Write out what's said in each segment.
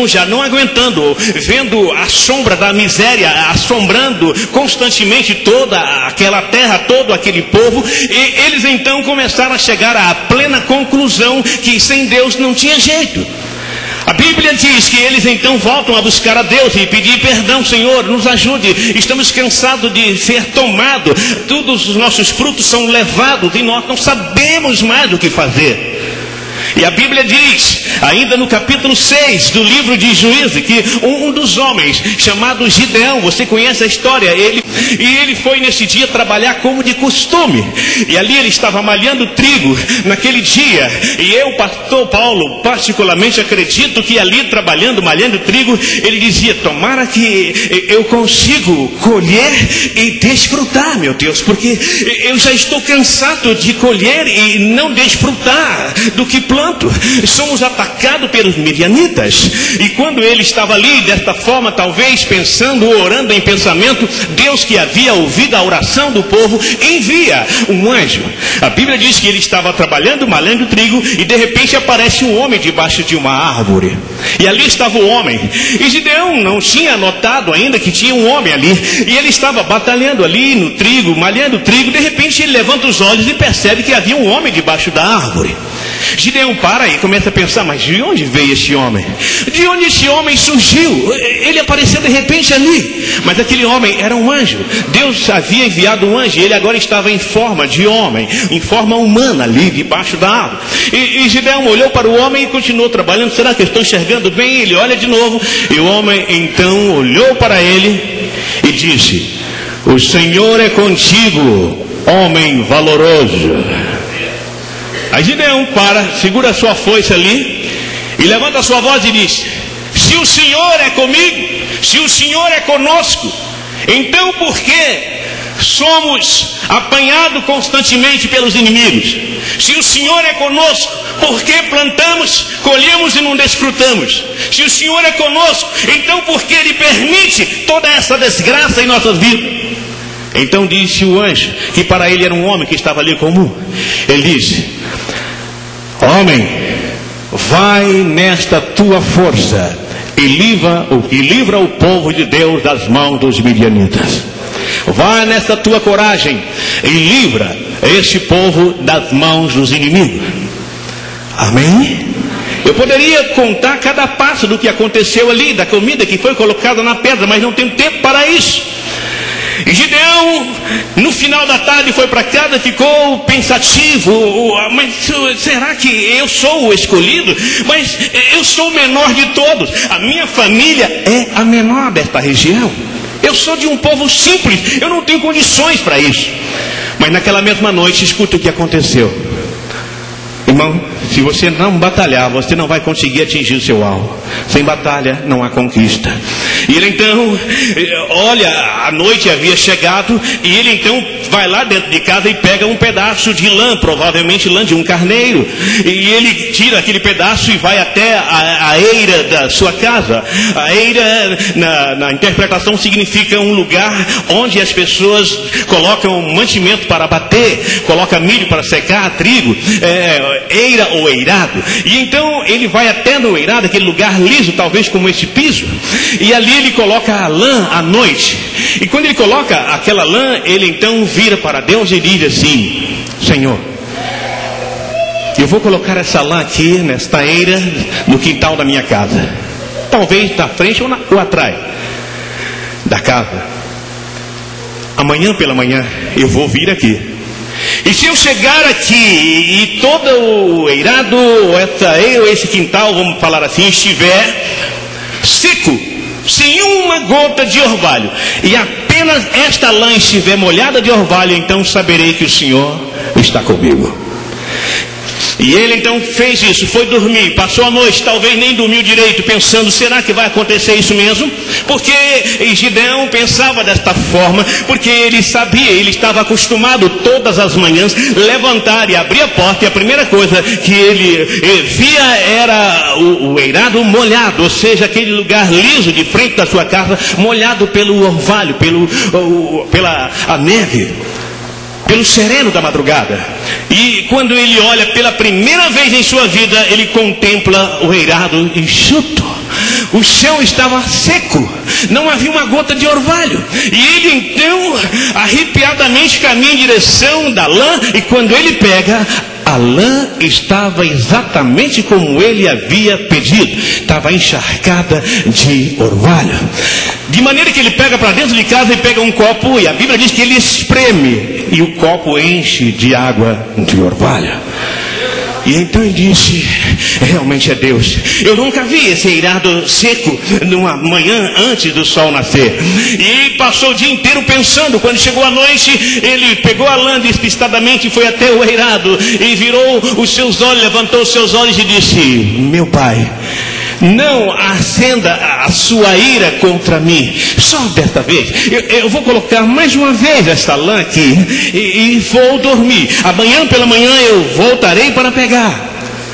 já não aguentando, vendo a sombra da miséria assombrando constantemente toda aquela terra, todo aquele povo, e eles então começaram a chegar à plena conclusão que sem Deus não tinha jeito. A Bíblia diz que eles então voltam a buscar a Deus e pedir perdão. Senhor, nos ajude, estamos cansados de ser tomados, todos os nossos frutos são levados e nós não sabemos mais o que fazer. E a Bíblia diz, ainda no capítulo 6 do livro de Juízes, que um dos homens, chamado Gideão, você conhece a história, ele foi nesse dia trabalhar como de costume, e ali ele estava malhando trigo naquele dia, e eu, pastor Paulo, particularmente acredito que ali trabalhando, malhando trigo, ele dizia, tomara que eu consigo colher e desfrutar, meu Deus, porque eu já estou cansado de colher e não desfrutar do que planto. Somos atacados pelos midianitas, e quando ele estava ali desta forma, talvez pensando, orando em pensamento, Deus, que havia ouvido a oração do povo, envia um anjo. A Bíblia diz que ele estava trabalhando, malhando trigo, e de repente aparece um homem debaixo de uma árvore, e ali estava o homem, e Gideão não tinha notado ainda que tinha um homem ali, e ele estava batalhando ali no trigo, malhando trigo. De repente ele levanta os olhos e percebe que havia um homem debaixo da árvore. Gideão para e começa a pensar, mas de onde veio esse homem? De onde esse homem surgiu? Ele apareceu de repente ali, mas aquele homem era um anjo. Deus havia enviado um anjo, e ele agora estava em forma de homem, em forma humana ali debaixo da árvore. E Gideão olhou para o homem e continuou trabalhando. Será que eu estou enxergando bem? Ele olha de novo, e o homem então olhou para ele e disse, o Senhor é contigo, homem valoroso. Aí Gideão para, segura a sua foice ali e levanta a sua voz e diz, se o Senhor é comigo, se o Senhor é conosco, então por que somos apanhados constantemente pelos inimigos? Se o Senhor é conosco, por que plantamos, colhemos e não desfrutamos? Se o Senhor é conosco, então por que Ele permite toda essa desgraça em nossas vidas? Então disse o anjo, que para ele era um homem que estava ali comum, ele disse, homem, vai nesta tua força e livra o povo de Deus das mãos dos midianitas. Vai nesta tua coragem e livra este povo das mãos dos inimigos. Amém? Eu poderia contar cada passo do que aconteceu ali, da comida que foi colocada na pedra, mas não tenho tempo para isso. E Gideão, no final da tarde, foi para casa, ficou pensativo, mas será que eu sou o escolhido? Mas eu sou o menor de todos, a minha família é a menor desta região, eu sou de um povo simples, eu não tenho condições para isso. Mas naquela mesma noite, escuta o que aconteceu. Irmão, se você não batalhar, você não vai conseguir atingir o seu alvo. Sem batalha não há conquista. E ele então, olha, a noite havia chegado, e ele então vai lá dentro de casa e pega um pedaço de lã, provavelmente lã de um carneiro, e ele tira aquele pedaço e vai até a eira da sua casa. A eira, na interpretação, significa um lugar onde as pessoas colocam mantimento para bater, colocam milho para secar, trigo, eira ou eirado. E então ele vai até no eirado, aquele lugar liso, talvez como esse piso, e ali ele coloca a lã à noite. E quando ele coloca aquela lã, ele então vira para Deus e diz assim, Senhor, eu vou colocar essa lã aqui nesta eira no quintal da minha casa, talvez na frente ou atrás da casa. Amanhã pela manhã eu vou vir aqui, e se eu chegar aqui e todo o eirado, essa eira ou esse quintal, vamos falar assim, estiver seco, sem uma gota de orvalho, e apenas esta lã estiver molhada de orvalho, então saberei que o Senhor está comigo. E ele então fez isso, foi dormir, passou a noite, talvez nem dormiu direito, pensando, será que vai acontecer isso mesmo? Porque Gideão pensava desta forma, porque ele sabia, ele estava acostumado todas as manhãs levantar e abrir a porta, e a primeira coisa que ele via era o eirado molhado, ou seja, aquele lugar liso de frente da sua casa, molhado pelo orvalho, pela neve, pelo sereno da madrugada. E quando ele olha pela primeira vez em sua vida, ele contempla o eirado enxuto, o chão estava seco, não havia uma gota de orvalho. E ele então, arrepiadamente, caminha em direção da lã, e quando ele pega, a lã estava exatamente como ele havia pedido, estava encharcada de orvalho. De maneira que ele pega para dentro de casa e pega um copo, e a Bíblia diz que ele espreme, e o copo enche de água de orvalho. E então ele disse: realmente é Deus. Eu nunca vi esse eirado seco numa manhã antes do sol nascer. E passou o dia inteiro pensando. Quando chegou a noite, ele pegou a lã despistadamente e foi até o eirado e virou os seus olhos, levantou os seus olhos e disse: meu pai, não acenda a sua ira contra mim, só desta vez. Eu vou colocar mais uma vez esta lã aqui e vou dormir. Amanhã pela manhã eu voltarei para pegar.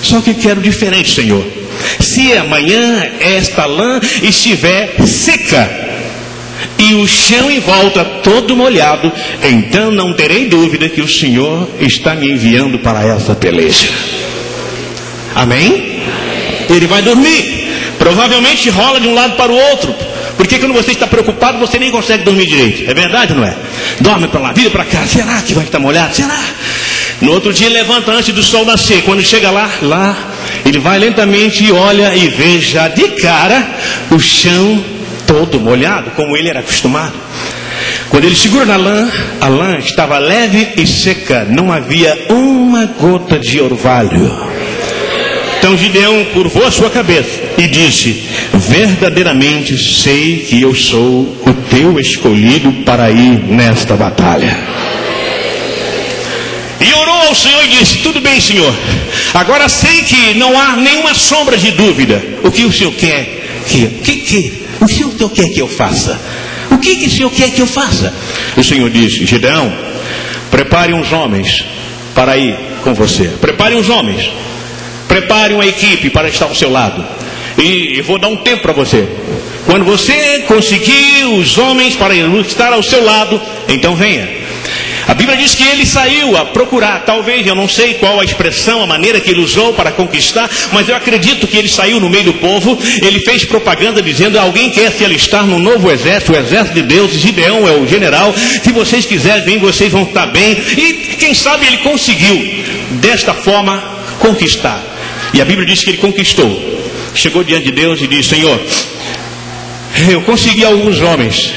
Só que quero diferente, Senhor. Se amanhã esta lã estiver seca e o chão em volta todo molhado, então não terei dúvida que o Senhor está me enviando para essa peleja. Amém? Ele vai dormir, provavelmente rola de um lado para o outro, porque quando você está preocupado, você nem consegue dormir direito. É verdade ou não é? Dorme para lá, vira para cá. Será que vai estar molhado? Será? No outro dia levanta antes do sol nascer. Quando chega lá ele vai lentamente e olha e vê já de cara o chão todo molhado, como ele era acostumado. Quando ele segura na lã, a lã estava leve e seca, não havia uma gota de orvalho. Então Gideão curvou a sua cabeça e disse: verdadeiramente sei que eu sou o teu escolhido para ir nesta batalha. E orou ao Senhor e disse: tudo bem, Senhor, agora sei que não há nenhuma sombra de dúvida. O que o Senhor quer o que o Senhor quer que eu faça? O que o Senhor quer que eu faça? O Senhor disse: Gideão, prepare uns homens para ir com você. Prepare uns homens. Prepare uma equipe para estar ao seu lado. E vou dar um tempo para você. Quando você conseguir os homens para estar ao seu lado, então venha. A Bíblia diz que ele saiu a procurar. Talvez, eu não sei qual a expressão, a maneira que ele usou para conquistar, mas eu acredito que ele saiu no meio do povo. Ele fez propaganda dizendo: alguém quer se alistar no novo exército, o exército de Deus. Gideão é o general. Se vocês quiserem vir, vocês vão estar bem. E quem sabe ele conseguiu desta forma conquistar. E a Bíblia diz que ele conquistou. Chegou diante de Deus e disse: Senhor, eu consegui alguns homens.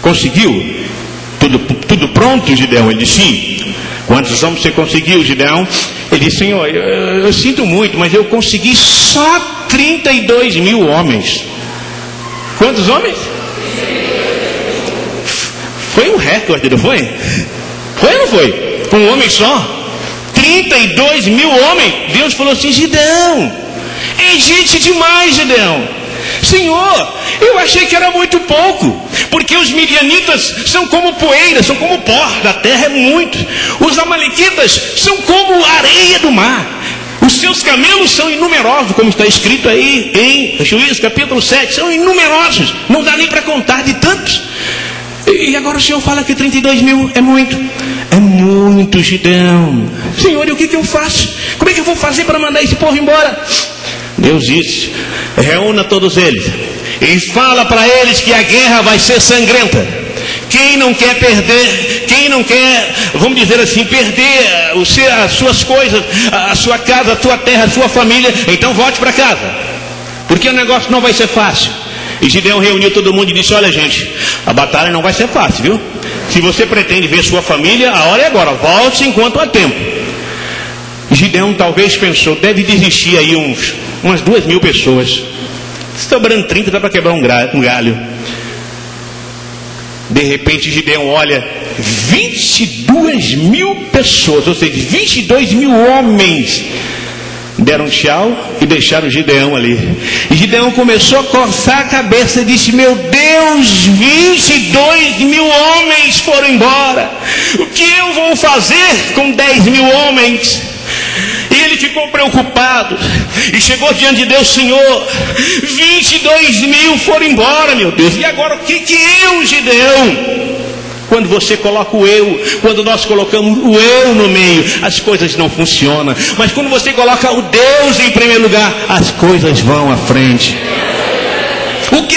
Conseguiu? Tudo pronto, Gideão? Ele disse: sim. Quantos homens você conseguiu, Gideão? Ele disse: Senhor, eu sinto muito, mas eu consegui só 32 mil homens. Quantos homens? Foi um recorde, não foi? Foi ou não foi? Com um homem só? 32 mil homens. Deus falou assim: Gideão, é gente demais, Gideão. Senhor, eu achei que era muito pouco, porque os midianitas são como poeira, são como pó da terra, é muito. Os amalequitas são como areia do mar. Os seus camelos são inumerosos, como está escrito aí em Juízes capítulo 7, são inumerosos, não dá nem para contar de tantos. E agora o Senhor fala que 32 mil é muito. É muito, Gideão. Senhor, e o que eu faço? Como é que eu vou fazer para mandar esse povo embora? Deus disse: reúna todos eles e fala para eles que a guerra vai ser sangrenta. Quem não quer perder, quem não quer, vamos dizer assim, perder as suas coisas, a sua casa, a sua terra, a sua família, então volte para casa, porque o negócio não vai ser fácil. E Gideão reuniu todo mundo e disse: olha, gente, a batalha não vai ser fácil, viu? Se você pretende ver sua família, a hora é agora, volte enquanto há tempo. Gideão talvez pensou: deve desistir aí umas 2 mil pessoas. Sobrando 30, dá para quebrar um galho. De repente Gideão olha, 22 mil pessoas, ou seja, 22 mil homens deram tchau e deixaram Gideão ali. E Gideão começou a coçar a cabeça e disse: meu Deus, 22 mil homens foram embora. O que eu vou fazer com 10 mil homens? E ele ficou preocupado e chegou diante de Deus: Senhor, 22 mil foram embora, meu Deus, e agora o que eu, Gideão? Quando você coloca o eu, quando nós colocamos o eu no meio, as coisas não funcionam. Mas quando você coloca o Deus em primeiro lugar, as coisas vão à frente. O que